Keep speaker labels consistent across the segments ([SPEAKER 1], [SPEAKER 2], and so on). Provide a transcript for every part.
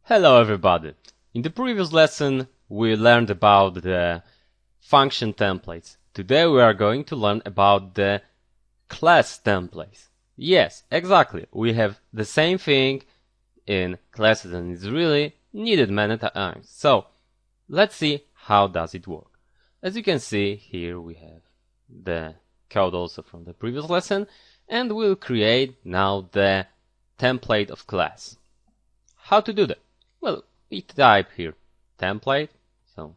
[SPEAKER 1] Hello everybody! In the previous lesson we learned about the function templates. Today we are going to learn about the class templates. Yes, exactly. We have the same thing in classes and it's really needed many times. So let's see how does it work. As you can see here we have the code also from the previous lesson and we'll create now the template of class. How to do that? Well, we type here template, so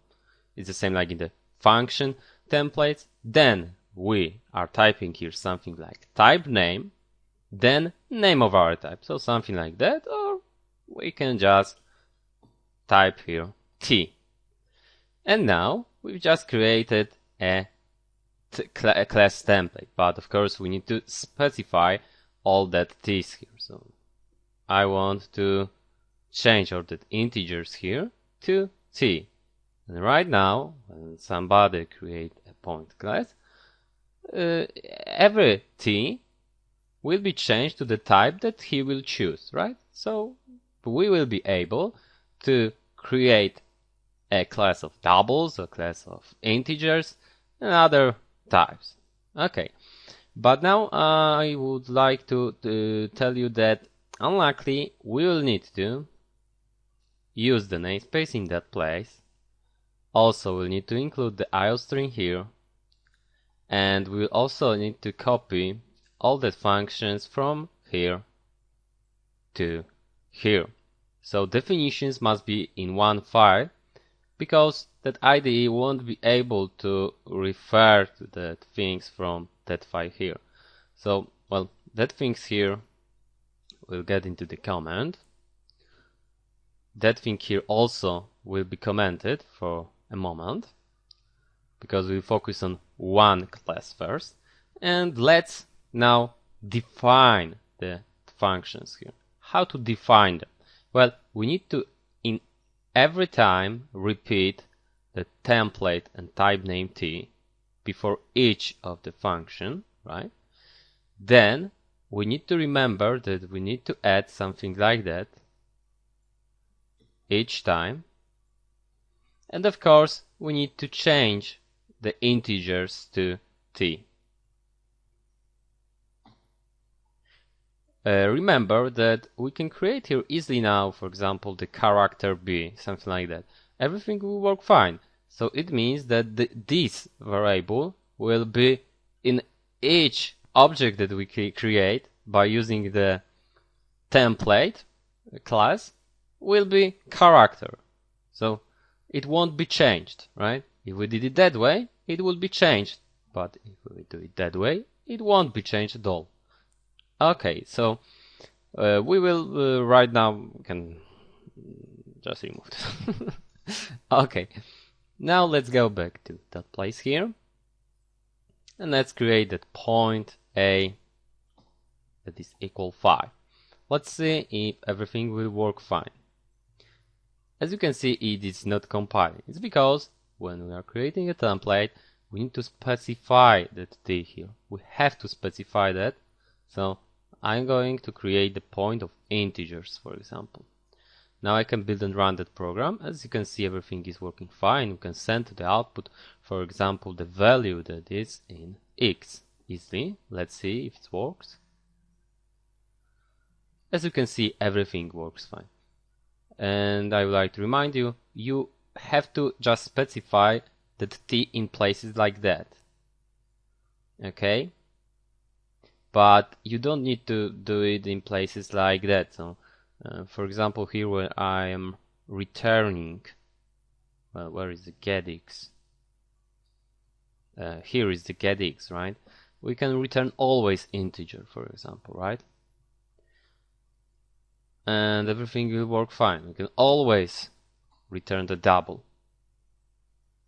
[SPEAKER 1] it's the same like in the function templates. Then we are typing here something like type name, then name of our type, so something like that, or we can just type here T. And now we've just created a class template, but of course we need to specify all that T's here. So I want to change all the integers here to T. And right now, when somebody create a point class, every T will be changed to the type that he will choose, right? So we will be able to create a class of doubles, a class of integers, and other types. Okay, but now I would like to tell you that unlikely we will need to use the namespace in that place. Also, we'll need to include the IO string here, and we'll also need to copy all the functions from here to here. So definitions must be in one file because that IDE won't be able to refer to the things from that file here. So, well, that things here will get into the command. That thing here also will be commented for a moment because we focus on one class first. And let's now define the functions here. How to define them? Well, we need to in every time repeat the template and type name T before each of the function, right? Then we need to remember that we need to add something like that each time, and of course we need to change the integers to T. Remember that we can create here easily now, for example, the character B, something like that. Everything will work fine. So it means that this variable will be in each object that we create by using the template class will be character. So it won't be changed, right? If we did it that way, it will be changed. But if we do it that way, it won't be changed at all. Okay, so we will right now, we can just remove it. Okay, now let's go back to that place here. And let's create that point A that is equal 5. Let's see if everything will work fine. As you can see, it is not compiling. It's because when we are creating a template, we need to specify that T here. We have to specify that. So I'm going to create the point of integers, for example. Now I can build and run that program. As you can see, everything is working fine. We can send to the output, for example, the value that is in X easily. Let's see if it works. As you can see, everything works fine. And I would like to remind you, you have to just specify that T in places like that. Okay? But you don't need to do it in places like that. So, for example, here where I am returning, well, where is the getX? Here is the getX, right? We can return always integer, for example, right? And everything will work fine. We can always return the double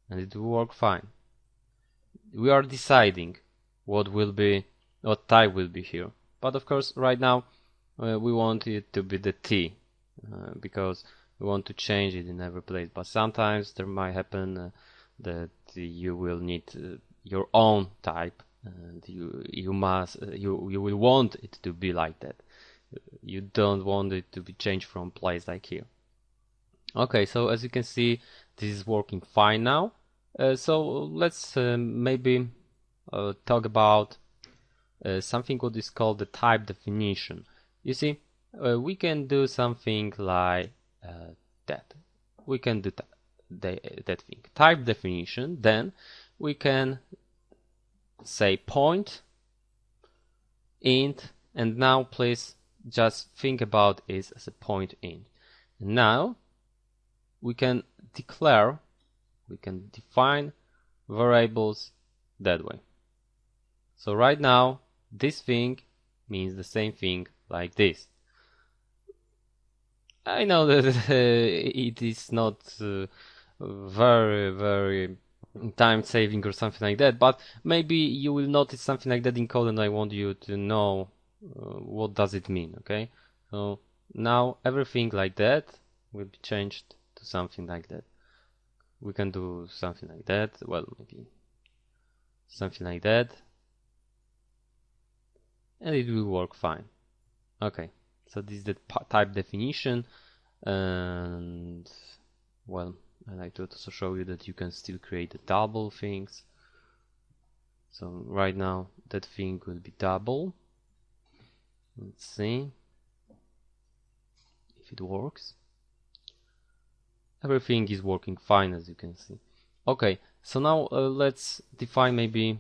[SPEAKER 1] and it will work fine. We are deciding what type will be here, but of course right now we want it to be the T because we want to change it in every place, but sometimes there might happen that you will need your own type and you will want it to be like that. You don't want it to be changed from place like here. Okay, so as you can see, this is working fine now. So let's maybe talk about something what is called the type definition. You see, we can do something like that. We can do that thing. Type definition. Then we can say point, int, and now please just think about it as a point int. Now we can declare, we can define variables that way. So right now this thing means the same thing like this. I know that it is not very time saving or something like that, but maybe you will notice something like that in code, and I want you to know what does it mean. Okay, so now everything like that will be changed to something like that. We can do something like that. Well, maybe something like that, and it will work fine. Okay, so this is the type definition, and well, I like to also show you that you can still create the double things. So right now that thing will be double. Let's see if it works. Everything is working fine, as you can see. Okay, so now let's define maybe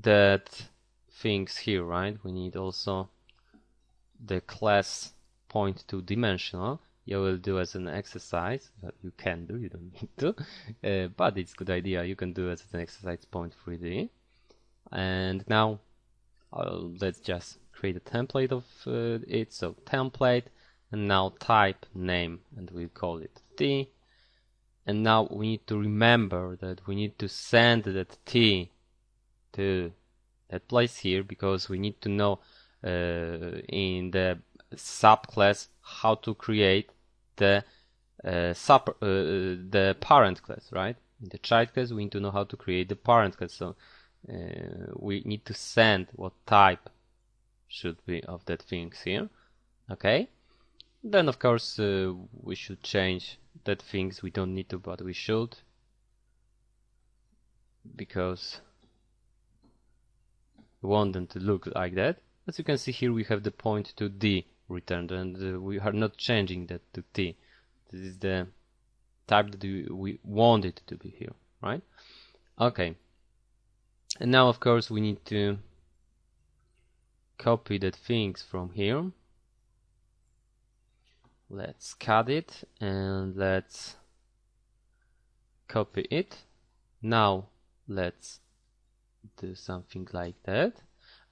[SPEAKER 1] that things here, right? We need also the class point to dimensional. You will do as an exercise. You can do, you don't need to, but it's a good idea. You can do as an exercise point 3D. And now let's just create a template of it. So template, and now type name, and we'll call it T. And now we need to remember that we need to send that T to that place here, because we need to know in the subclass how to create the the parent class, right? In the child class we need to know how to create the parent class. So we need to send what type should be of that things here. Okay, then of course we should change that things. We don't need to, but we should, because we want them to look like that. As you can see here, we have the point to D returned, and we are not changing that to T. This is the type that we want it to be here, right? Okay, and now of course we need to copy that things from here. Let's cut it and let's copy it. Now let's do something like that.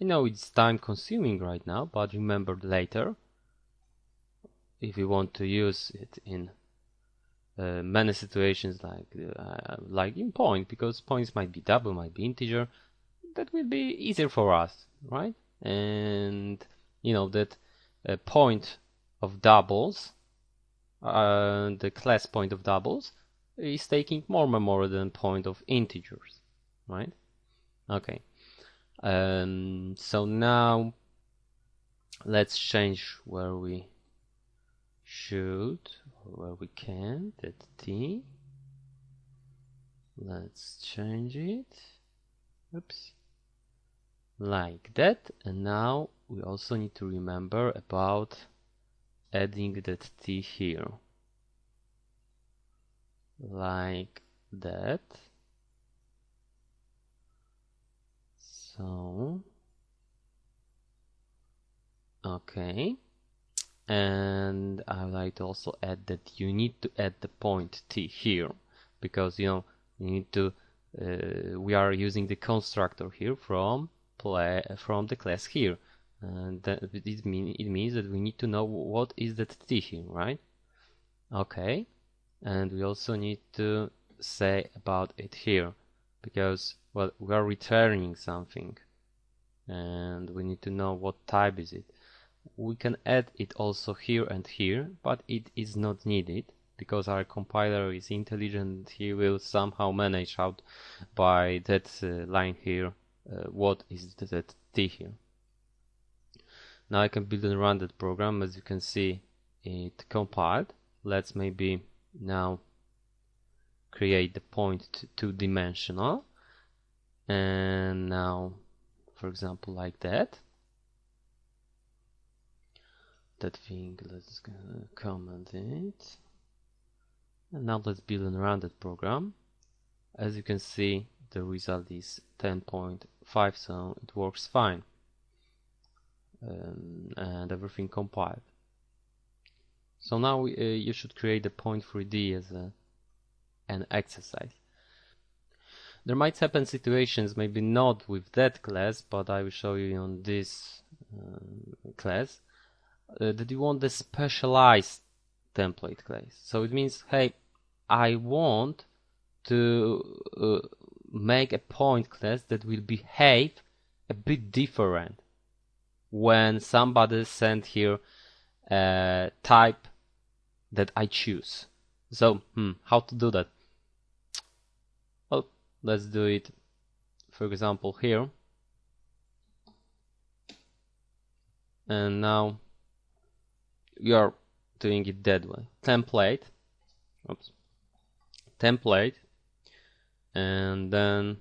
[SPEAKER 1] I know it's time consuming right now, but remember later, if you want to use it in many situations, like in point, because points might be double, might be integer, that will be easier for us, right? And you know that point of doubles, the class point of doubles, is taking more memory than point of integers, right? Okay, so now let's change where we should, or where we can, that T. Let's change it. Oops. Like that. And now we also need to remember about adding that T here. Like that. So, okay. And I would like to also add that you need to add the point T here, because you know you need to we are using the constructor here from the class here, and it means that we need to know what is that T here, right? Okay, and we also need to say about it here, because well, we are returning something and we need to know what type is it. We can add it also here and here, but it is not needed, because our compiler is intelligent. He will somehow manage out by that line here what is that T here. Now I can build and run that program. As you can see, it compiled. Let's maybe now create the point two-dimensional, and now, for example, like that. That thing, let's comment it, and now let's build an rounded program. As you can see, the result is 10.5, so it works fine, and everything compiled. So now you should create the point 3D as an exercise. There might happen situations, maybe not with that class, but I will show you on this class, that you want the specialized template class. So it means, hey, I want to make a point class that will behave a bit different when somebody sent here a type that I choose. So how to do that? Well, let's do it, for example, here. And now we are doing it that way. Template, and then,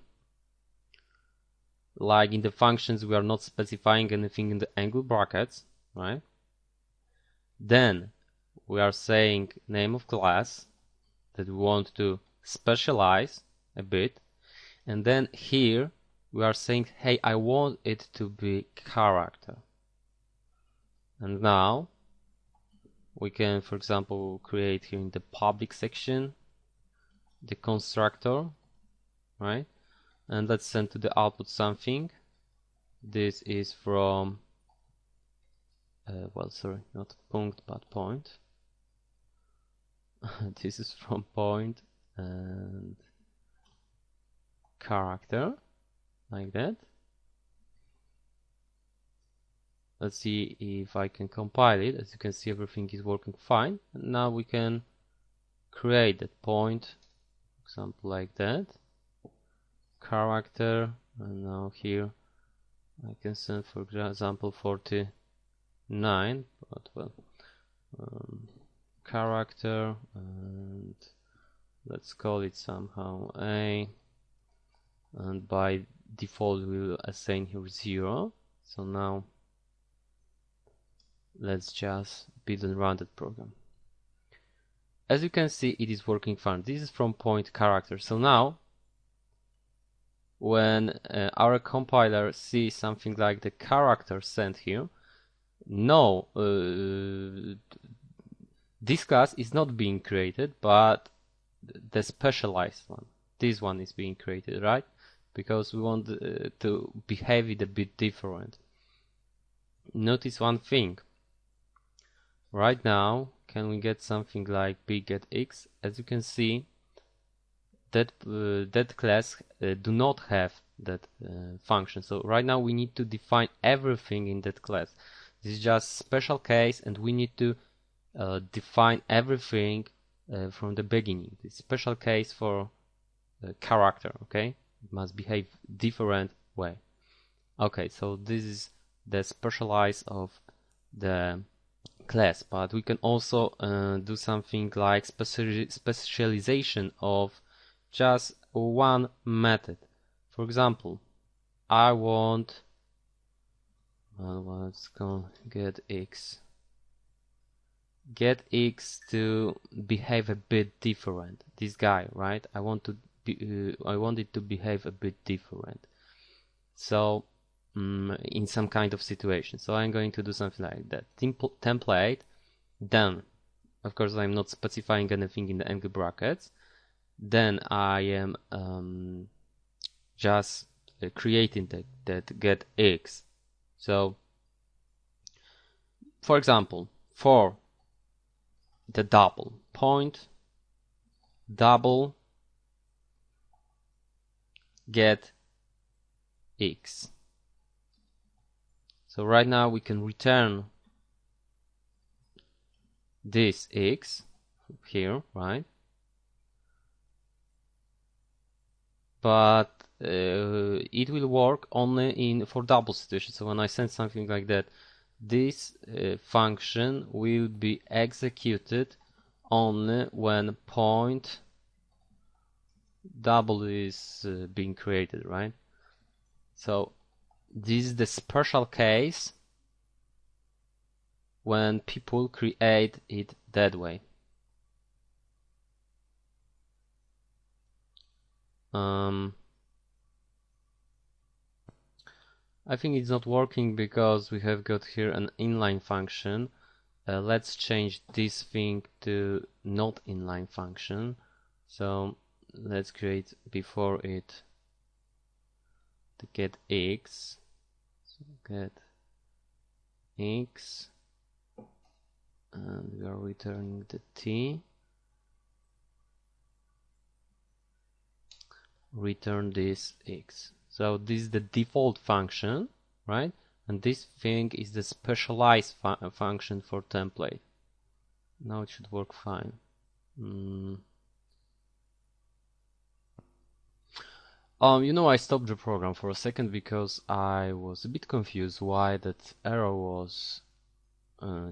[SPEAKER 1] like in the functions, we are not specifying anything in the angle brackets, right? Then we are saying name of class that we want to specialize a bit, and then here we are saying, hey, I want it to be character. And now we can, for example, create here in the public section the constructor, right? And let's send to the output something. This is from well, sorry, not punct but point. This is from point and character, like that. Let's see if I can compile it. As you can see, everything is working fine. And now we can create that point, for example, like that. Character, and now here I can send, for example, 49, but well, character, and let's call it somehow A, and by default we'll assign here 0. So now let's just build a rounded program. As you can see, it is working fine. This is from point character. So now when our compiler sees something like the character sent here, no, this class is not being created, but the specialized one, this one is being created, right? Because we want to behave it a bit different. Notice one thing. Right now, can we get something like b get x? As you can see, that class do not have that function. So right now we need to define everything in that class. This is just special case, and we need to define everything from the beginning. This special case for character, okay? It must behave different way. Okay, so this is the specialize of the class, but we can also do something like specialization of just one method. For example, I want, let's go get x to behave a bit different. This guy, right? I want it to behave a bit different. So in some kind of situation. So I'm going to do something like that. Template. Then, of course, I'm not specifying anything in the angle brackets. Then I am just creating that get x. So, for example, for the double point, double get x. So right now we can return this x here, right? But it will work only for double situation. So when I send something like that, this function will be executed only when point double is being created, right? So this is the special case when people create it that way. I think it's not working because we have got here an inline function. Let's change this thing to not inline function. So let's create before it to get x. So get x, and we are returning the t. Return this x. So this is the default function, right? And this thing is the specialized function for template. Now it should work fine. I stopped the program for a second because I was a bit confused why that error was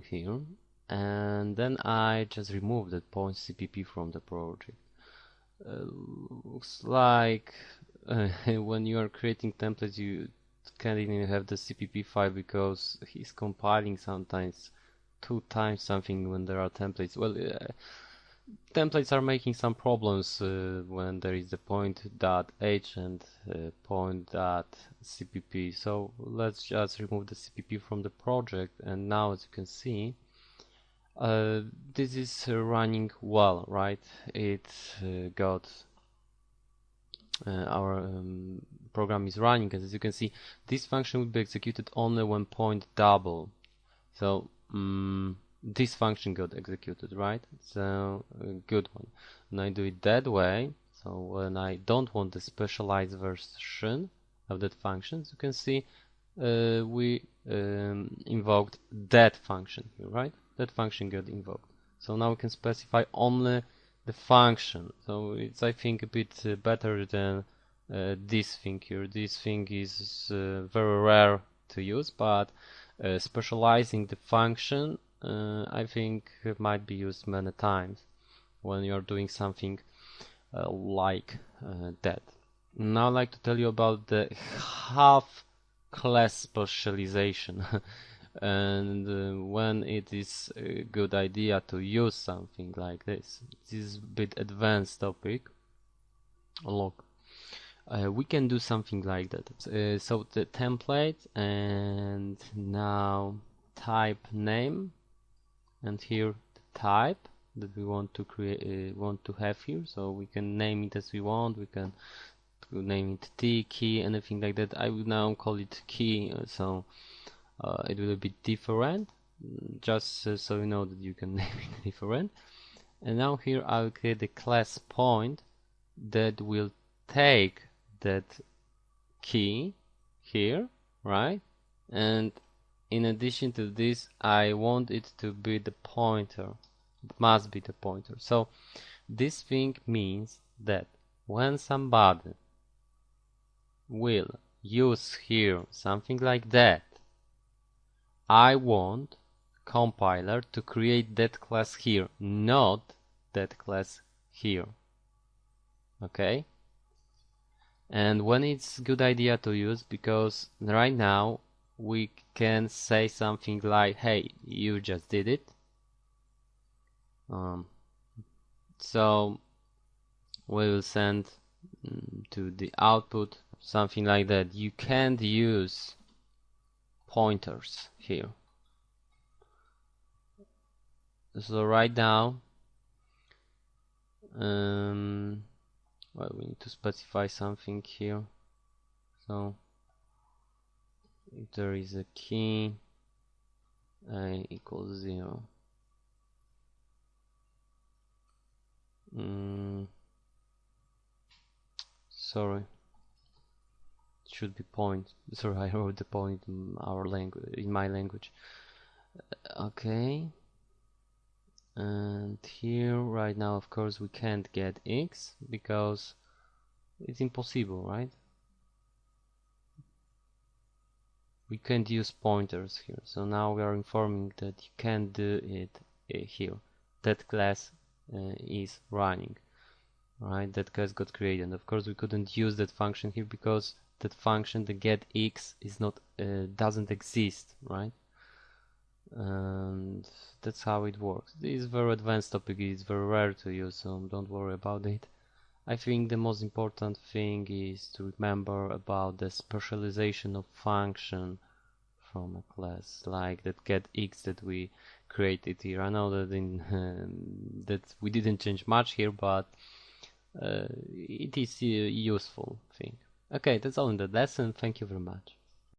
[SPEAKER 1] here, and then I just removed that point CPP from the project. Looks like when you are creating templates, you can't even have the CPP file because he's compiling sometimes 2 times something when there are templates. Well, templates are making some problems when there is the point.h and point.cpp. So let's just remove the CPP from the project, and now as you can see, this is running well, right? It got our program is running, and as you can see, this function will be executed only when point double. So this function got executed, right? So a good one. And I do it that way. So when I don't want the specialized version of that function, as you can see, we invoked that function here, right? That function got invoked. So now we can specify only the function. So it's, I think, a bit better than this thing here. This thing is very rare to use, but specializing the function, I think, might be used many times when you're doing something like that. Now I'd like to tell you about the half class specialization and when it is a good idea to use something like this. This is a bit advanced topic. Look, we can do something like that. So the template, and now type name, and here the type that we want to create, want to have here. So we can name it as we want. We can name it T, key, anything like that. I will now call it key, so it will be different, just so you know that you can name it different. And now here I'll create a class point that will take that key here, right? And in addition to this, I want it to be the pointer. It must be the pointer. So this thing means that when somebody will use here something like that, I want compiler to create that class here, not that class here. Okay? And when it's good idea to use, because right now we can say something like, hey, you just did it. So we will send to the output something like that. You can't use pointers here. So right now, well, we need to specify something here. So if there is a key, I equals 0. Sorry, it should be point. Sorry, I wrote the point in our language, in my language. Okay. And here right now, of course, we can't get x because it's impossible, right? We can't use pointers here. So now we are informing that you can't do it here. That class is running, right? That has got created. And of course we couldn't use that function here because that function, the get x, is not doesn't exist, right? And that's how it works. This is very advanced topic, it's very rare to use, so don't worry about it. I think the most important thing is to remember about the specialization of function from a class, like that get x that we created here. I know that that we didn't change much here, but it is a useful thing. Okay, that's all in the lesson. Thank you very much.